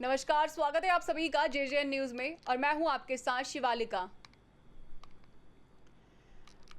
नमस्कार, स्वागत है आप सभी का जेजेएन न्यूज में और मैं हूं आपके साथ शिवालिका।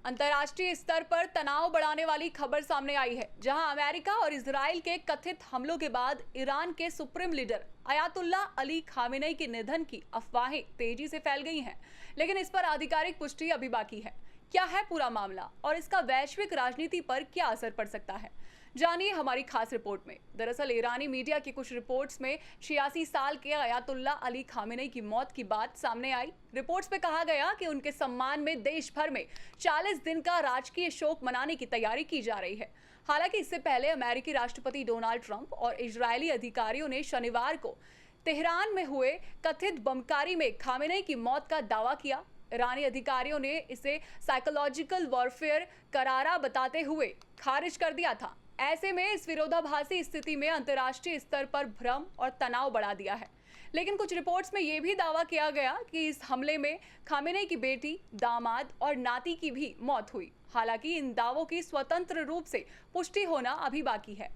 अंतर्राष्ट्रीय स्तर पर तनाव बढ़ाने वाली खबर सामने आई है, जहां अमेरिका और इजराइल के कथित हमलों के बाद ईरान के supreme leader Ayatollah Ali Khamenei के निधन की अफवाहें तेजी से फैल गई हैं। लेकिन इस पर आधिकारिक पुष्टि अभी बाकी है। क्या है पूरा मामला और इसका वैश्विक राजनीति पर क्या असर पड़ सकता है, जानिए हमारी खास रिपोर्ट में। दरअसल ईरानी मीडिया की कुछ रिपोर्ट्स में 86 साल के अयातुल्ला अली खामेनेई की मौत की बात सामने आई। रिपोर्ट्स में कहा गया कि उनके सम्मान में देश भर में 40 दिन का राजकीय शोक मनाने की तैयारी की जा रही है। हालांकि इससे पहले अमेरिकी राष्ट्रपति डोनाल्ड ट्रंप और इजरायली अधिकारियों ने शनिवार को तेहरान में हुए कथित बमकारी में खामेनेई की मौत का दावा किया। ईरानी अधिकारियों ने इसे साइकोलॉजिकल वॉरफेयर करारा बताते हुए खारिज कर दिया था। ऐसे में इस विरोधाभासी स्थिति में अंतर्राष्ट्रीय स्तर पर भ्रम और तनाव बढ़ा दिया है। लेकिन कुछ रिपोर्ट्स में यह भी दावा किया गया कि इस हमले में खामेनेई की बेटी, दामाद और नाती की भी मौत हुई। हालांकि इन दावों की स्वतंत्र रूप से पुष्टि होना अभी बाकी है।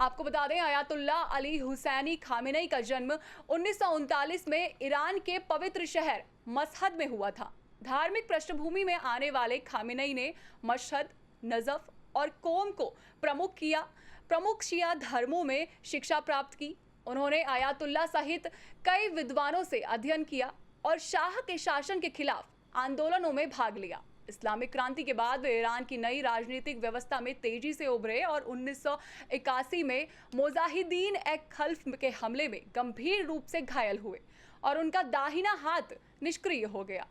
आपको बता दें, अयातुल्ला अली हुसैनी खामेनेई का जन्म 1939 में ईरान के पवित्र शहर मशहद में हुआ था। धार्मिक पृष्ठभूमि में आने वाले खामेनेई ने मशहद, नजफ और कोम को प्रमुख शिया धर्मों में शिक्षा प्राप्त की। उन्होंने अयातुल्ला सहित कई विद्वानों से अध्ययन किया और शाह के शासन के खिलाफ आंदोलनों में भाग लिया। इस्लामिक क्रांति के बाद वे ईरान की नई राजनीतिक व्यवस्था में तेजी से उभरे और 1981 में मुजाहिदीन ए खल्फ के हमले में गंभीर रूप से घायल हुए और उनका दाहिना हाथ निष्क्रिय हो गया।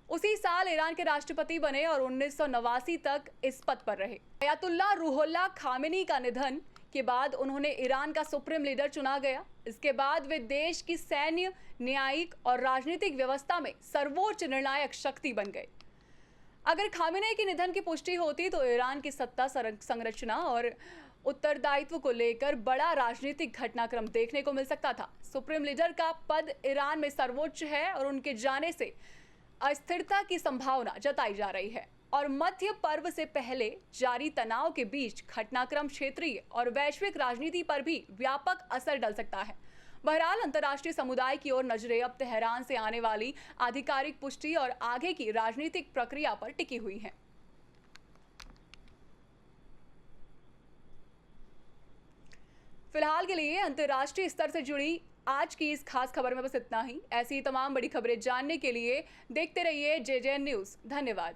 उसी साल ईरान के राष्ट्रपति बने और 1989 तक इस पद पर रहे। अयातुल्ला रूहुल्लाह खामेनी का निधन के बाद उन्होंने ईरान का सुप्रीम लीडर चुना गया। इसके बाद वे देश की सैन्य, न्यायिक और राजनीतिक व्यवस्था में सर्वोच्च निर्णायक शक्ति बन गए। अगर खामेनेई के निधन की पुष्टि होती तो ईरान की सत्ता संरचना और उत्तरदायित्व को लेकर बड़ा राजनीतिक घटनाक्रम देखने को मिल सकता था। सुप्रीम लीडर का पद ईरान में सर्वोच्च है और उनके जाने से अस्थिरता की संभावना जताई जा रही है और मध्य पर्व से पहले जारी तनाव के बीच घटनाक्रम क्षेत्रीय और वैश्विक राजनीति पर भी व्यापक असर डाल सकता है। बहरहाल अंतर्राष्ट्रीय समुदाय की ओर नजरें अब तेहरान से आने वाली आधिकारिक पुष्टि और आगे की राजनीतिक प्रक्रिया पर टिकी हुई हैं। फिलहाल के लिए अंतर्राष्ट्रीय स्तर से जुड़ी आज की इस खास खबर में बस इतना ही। ऐसी तमाम बड़ी खबरें जानने के लिए देखते रहिए जेजेएन न्यूज। धन्यवाद।